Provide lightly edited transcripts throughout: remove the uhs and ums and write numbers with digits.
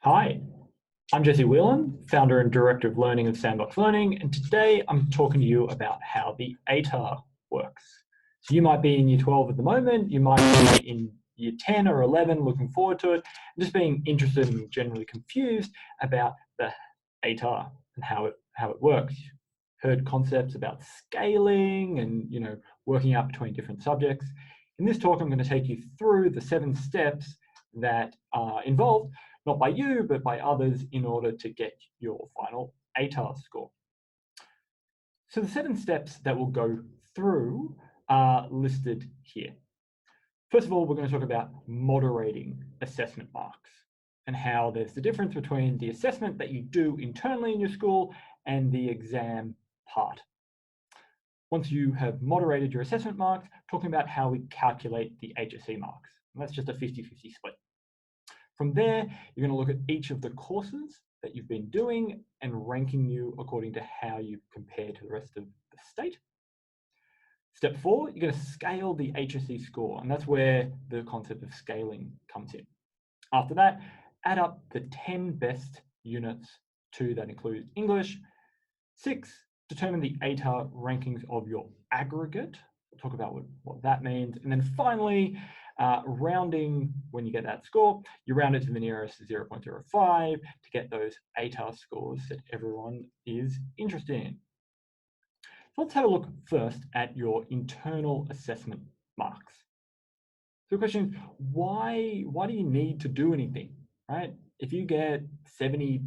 Hi, I'm Jesse Whelan, founder and director of learning of Sandbox Learning, and today I'm talking to you about how the ATAR works. So you might be in year 12 at the moment, you might be in year 10 or 11 looking forward to it, just being interested and generally confused about the ATAR and how it works. Heard concepts about scaling and working out between different subjects. In this talk, I'm going to take you through the 7 steps that are involved, not by you, but by others, in order to get your final ATAR score. So the 7 steps that we'll go through are listed here. First of all, we're going to talk about moderating assessment marks and how there's the difference between the assessment that you do internally in your school and the exam part. Once you have moderated your assessment marks, talking about how we calculate the HSC marks. And that's just a 50-50 split. From there, you're going to look at each of the courses that you've been doing and ranking you according to how you compare to the rest of the state. Step 4, you're going to scale the HSC score, and that's where the concept of scaling comes in. After that, add up the 10 best units to that includes English. 6, determine the ATAR rankings of your aggregate. We'll talk about what that means. And then finally, rounding, when you get that score, you round it to the nearest 0.05 to get those ATAR scores that everyone is interested in. So let's have a look first at your internal assessment marks. So the question is, why do you need to do anything, right? If you get 70%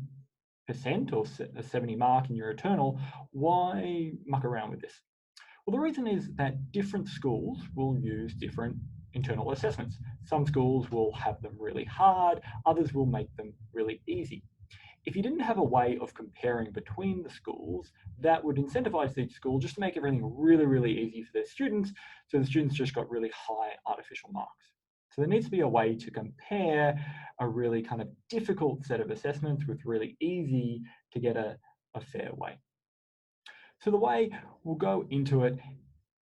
or a 70 mark in your internal, why muck around with this? Well, the reason is that different schools will use different internal assessments. Some schools will have them really hard, others will make them really easy. If you didn't have a way of comparing between the schools, that would incentivize each school just to make everything really, really easy for their students, so the students just got really high artificial marks. So there needs to be a way to compare a really kind of difficult set of assessments with really easy to get a fair way. So the way we'll go into it,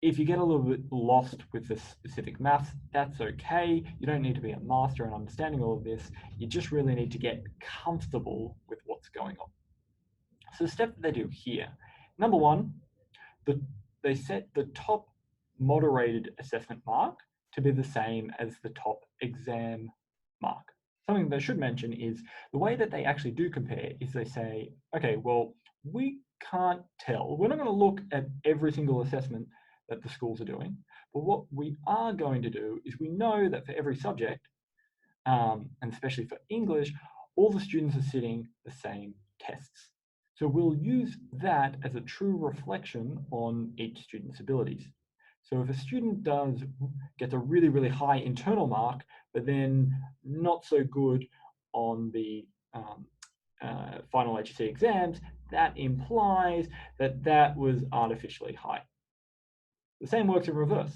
if you get a little bit lost with the specific maths, that's okay. You don't need to be a master in understanding all of this. You just really need to get comfortable with what's going on. So the step that they do here, number 1, they set the top moderated assessment mark to be the same as the top exam mark. Something they should mention is the way that they actually do compare is they say, okay, well, we can't tell. We're not going to look at every single assessment that the schools are doing, but what we are going to do is we know that for every subject, and especially for English, all the students are sitting the same tests. So we'll use that as a true reflection on each student's abilities. So if a student gets a really, really high internal mark, but then not so good on the final HSC exams, that implies that that was artificially high. The same works in reverse.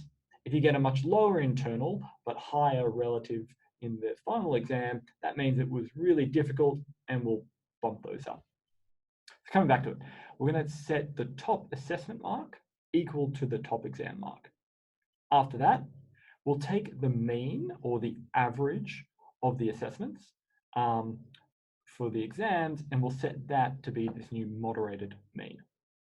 If you get a much lower internal, but higher relative in the final exam, that means it was really difficult and we'll bump those up. So coming back to it, we're going to set the top assessment mark equal to the top exam mark. After that, we'll take the mean or the average of the assessments for the exams, and we'll set that to be this new moderated mean.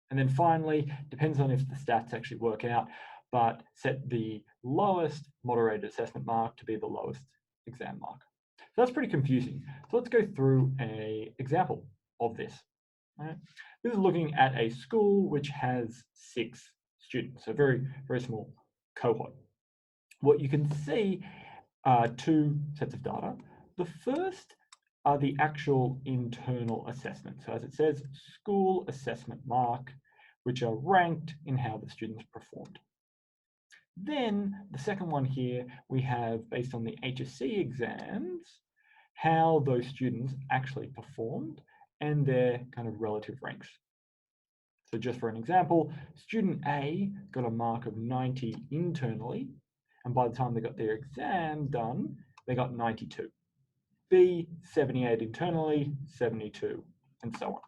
And then finally, depends on if the stats actually work out, but set the lowest moderated assessment mark to be the lowest exam mark. So that's pretty confusing. So let's go through an example of this. Right? This is looking at a school which has 6 students, so very, very small cohort. What you can see are 2 sets of data. The first are the actual internal assessments. So as it says, school assessment mark, which are ranked in how the students performed. Then the second one here, we have, based on the HSC exams, how those students actually performed and their kind of relative ranks. So just for an example, student A got a mark of 90 internally, and by the time they got their exam done, they got 92. B, 78 internally, 72, and so on.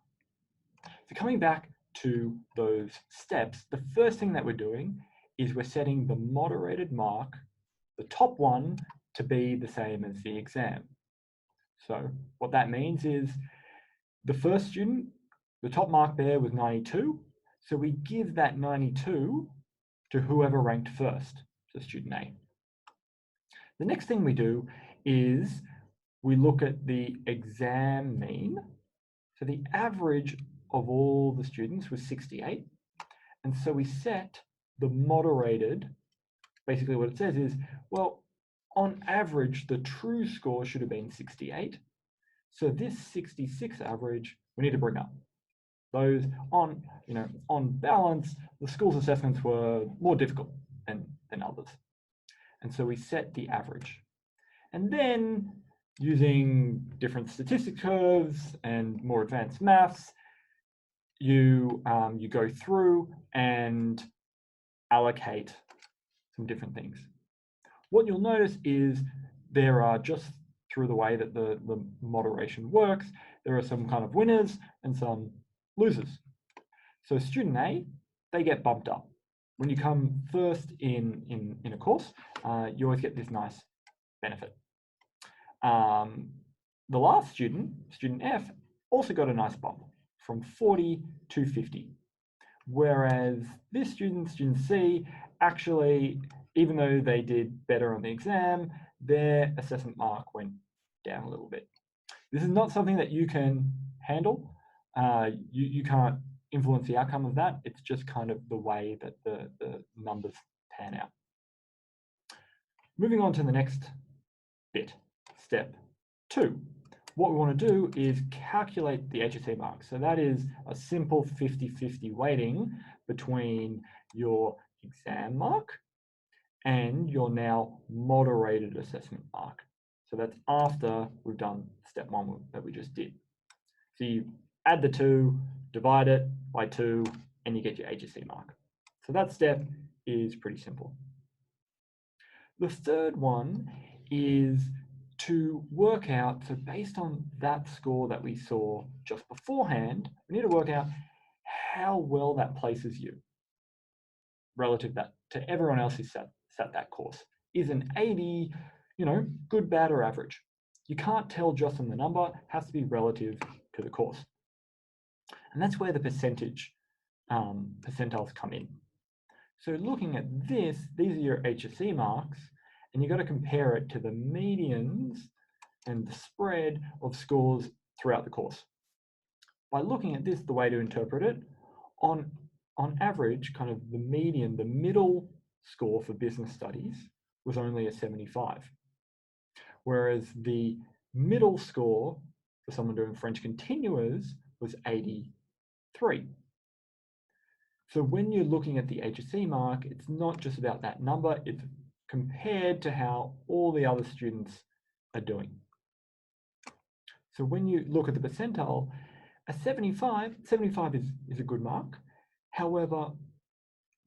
So coming back to those steps, the first thing that we're doing is we're setting the moderated mark, the top one, to be the same as the exam. So what that means is the first student, the top mark there was 92. So we give that 92 to whoever ranked first, so student A. The next thing we do is we look at the exam mean. So the average of all the students was 68. And so we set the moderated, basically what it says is, well, on average, the true score should have been 68. So this 66 average, we need to bring up. Those on balance, the school's assessments were more difficult than others. And so we set the average. And then using different statistic curves and more advanced maths, you go through and allocate some different things. What you'll notice is there are, just through the way that the moderation works, there are some kind of winners and some losers. So student A, they get bumped up. When you come first in a course, you always get this nice benefit. The last student, student F, also got a nice bump from 40 to 50. Whereas this student, student C, actually, even though they did better on the exam, their assessment mark went down a little bit. This is not something that you can handle. You can't influence the outcome of that. It's just kind of the way that the numbers pan out. Moving on to the next bit, step 2. What we want to do is calculate the HSC mark. So that is a simple 50-50 weighting between your exam mark and your now moderated assessment mark. So that's after we've done step 1 that we just did. So you add the 2, divide it by 2, and you get your HSC mark. So that step is pretty simple. The third one is to work out, so based on that score that we saw just beforehand, we need to work out how well that places you relative to everyone else who sat that course. Is an 80, good, bad, or average? You can't tell just from the number, it has to be relative to the course. And that's where the percentiles come in. So looking at this, these are your HSC marks, and you've got to compare it to the medians and the spread of scores throughout the course. By looking at this, the way to interpret it, on average, kind of the median, the middle score for business studies was only a 75. Whereas the middle score for someone doing French continuous was 83. So when you're looking at the HSC mark, it's not just about that number, it's compared to how all the other students are doing. So when you look at the percentile, a 75 is a good mark. However,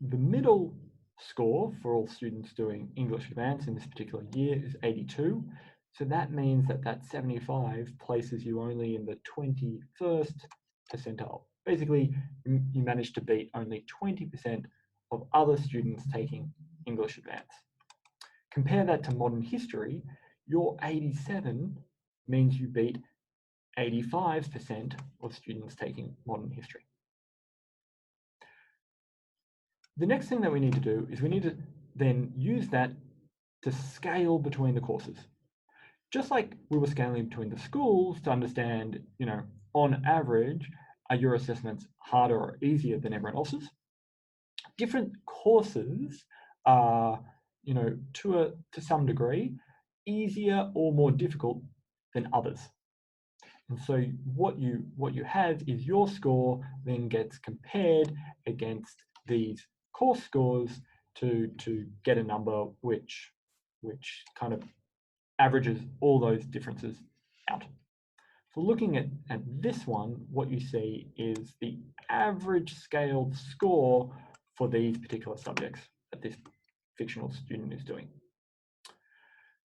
the middle score for all students doing English Advanced in this particular year is 82. So that means that that 75 places you only in the 21st percentile. Basically, you managed to beat only 20% of other students taking English Advanced. Compare that to modern history, your 87 means you beat 85% of students taking modern history. The next thing that we need to do is we need to then use that to scale between the courses. Just like we were scaling between the schools to understand, on average, are your assessments harder or easier than everyone else's? Different courses are, to some degree, easier or more difficult than others. And so what you have is your score then gets compared against these course scores to get a number which kind of averages all those differences out. So looking at this one, what you see is the average scaled score for these particular subjects that this fictional student is doing.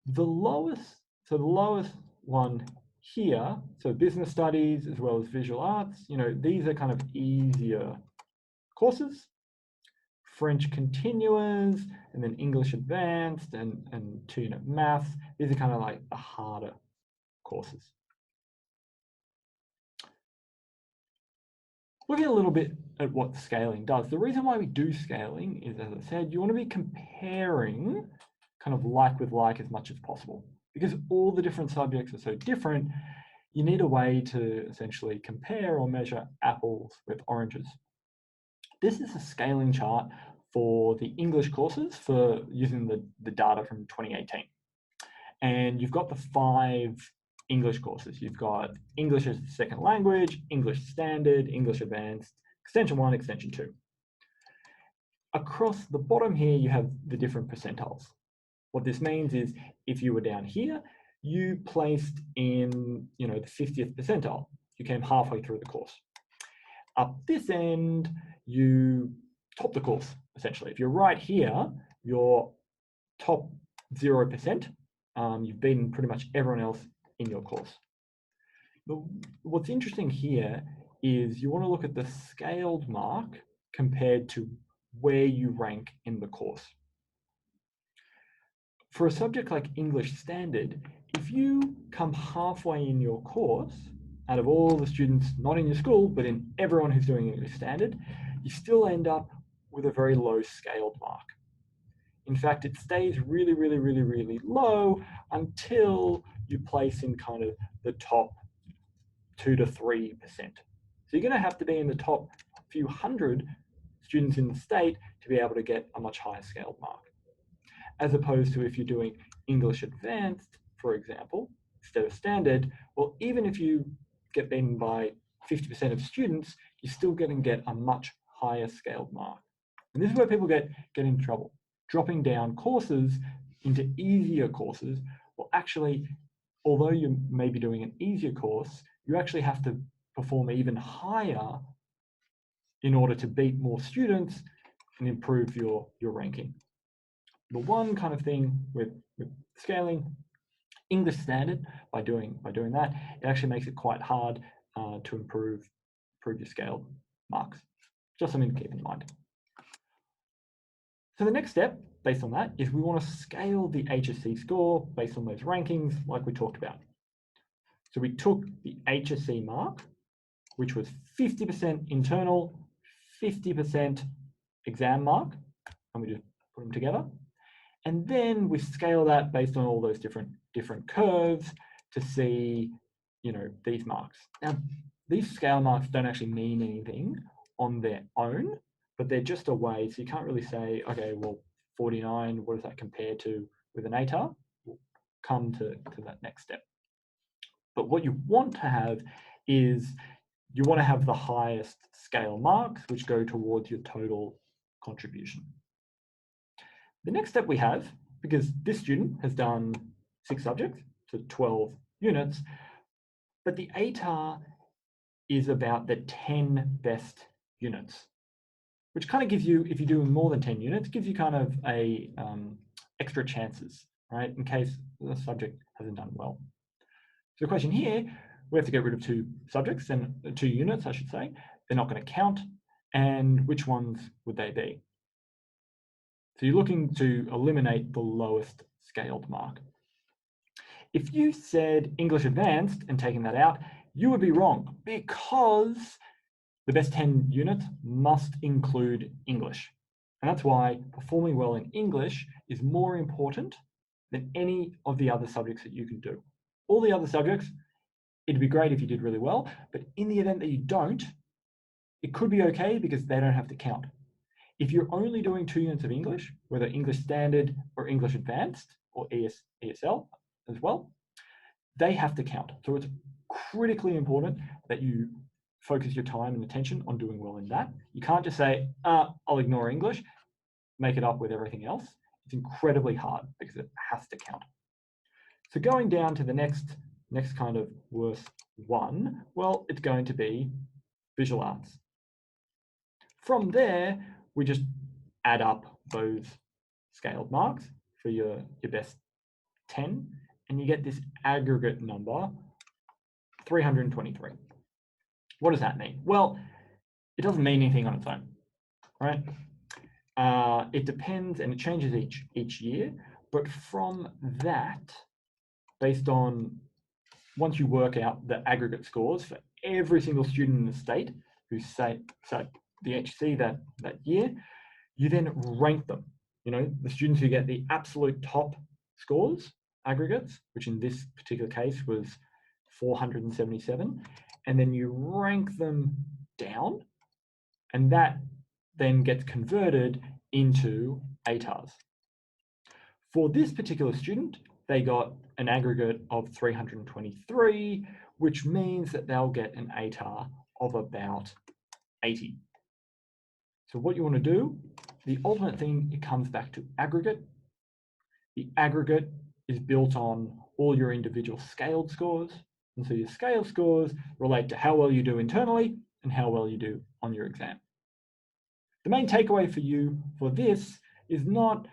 The lowest one here, so business studies as well as visual arts, these are kind of easier courses. French continuous, and then English advanced, and 2-unit maths. These are kind of like the harder courses. Looking a little bit at what scaling does, the reason why we do scaling is, as I said, you want to be comparing kind of like with like as much as possible. Because all the different subjects are so different, you need a way to essentially compare or measure apples with oranges. This is a scaling chart for the English courses for using the data from 2018. And you've got the 5 English courses. You've got English as a second language, English standard, English advanced, extension 1, extension 2. Across the bottom here, you have the different percentiles. What this means is if you were down here, you placed in, the 50th percentile. You came halfway through the course. Up this end, you top the course, essentially. If you're right here, you're top 0%. You've beaten pretty much everyone else in your course. But what's interesting here is you want to look at the scaled mark compared to where you rank in the course. For a subject like English Standard, if you come halfway in your course, out of all the students, not in your school, but in everyone who's doing English Standard, you still end up with a very low scaled mark. In fact, it stays really, really, really, really low until you place in kind of the top 2 to 3%. So you're going to have to be in the top few hundred students in the state to be able to get a much higher scaled mark. As opposed to if you're doing English Advanced, for example, instead of Standard, well, even if you get beaten by 50% of students, you're still going to get a much higher scaled mark. And this is where people get in trouble. Dropping down courses into easier courses, well, actually, although you may be doing an easier course, you actually have to perform even higher in order to beat more students and improve your ranking. The one kind of thing with scaling English Standard, by doing that, it actually makes it quite hard to improve your scaled marks. Just something to keep in mind. So the next step, based on that, is we want to scale the HSC score based on those rankings like we talked about. So we took the HSC mark, which was 50% internal, 50% exam mark, and we just put them together. And then we scale that based on all those different curves to see, these marks. Now, these scale marks don't actually mean anything on their own, but they're just a way, so you can't really say, okay, well, 49, what does that compare to with an ATAR? We'll come to that next step. But what you want to have is, you want to have the highest scale marks, which go towards your total contribution. The next step we have, because this student has done 6 subjects, so 12 units, but the ATAR is about the 10 best units, which kind of gives you, if you're doing more than 10 units, gives you kind of a extra chances, right, in case the subject hasn't done well. So the question here, we have to get rid of 2 subjects, and 2 units, I should say. They're not going to count, and which ones would they be? So you're looking to eliminate the lowest scaled mark. If you said English Advanced and taken that out, you would be wrong, because the best 10 units must include English. And that's why performing well in English is more important than any of the other subjects that you can do. All the other subjects, it'd be great if you did really well, but in the event that you don't, it could be okay because they don't have to count. If you're only doing 2 units of English, whether English Standard or English Advanced or ESL as well, they have to count. So it's critically important that you focus your time and attention on doing well in that. You can't just say, I'll ignore English, make it up with everything else. It's incredibly hard because it has to count. So going down to the next kind of worst one, well, it's going to be visual arts. From there, we just add up those scaled marks for your best 10, and you get this aggregate number, 323. What does that mean? Well, it doesn't mean anything on its own, right? It depends, and it changes each year, but from that, based on, once you work out the aggregate scores for every single student in the state, who sat the HSC that year, you then rank them. You know, the students who get the absolute top scores, aggregates, which in this particular case was 477, and then you rank them down, and that then gets converted into ATARs. For this particular student, they got an aggregate of 323, which means that they'll get an ATAR of about 80. So what you want to do, the ultimate thing, it comes back to aggregate. The aggregate is built on all your individual scaled scores. And so your scale scores relate to how well you do internally and how well you do on your exam. The main takeaway for you for this is not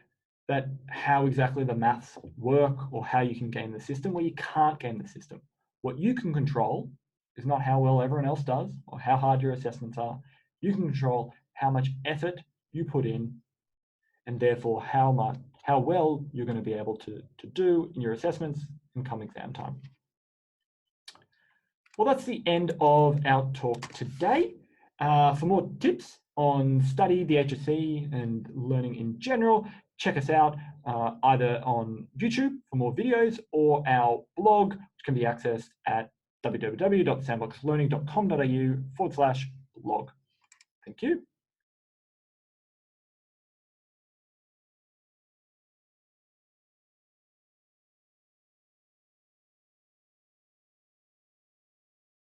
that how exactly the maths work or how you can game the system. Well, you can't game the system. What you can control is not how well everyone else does or how hard your assessments are. You can control how much effort you put in, and therefore how well you're going to be able to do in your assessments in come exam time. Well, that's the end of our talk today. For more tips on study, the HSC, and learning in general, check us out either on YouTube for more videos or our blog, which can be accessed at www.sandboxlearning.com.au/blog. Thank you.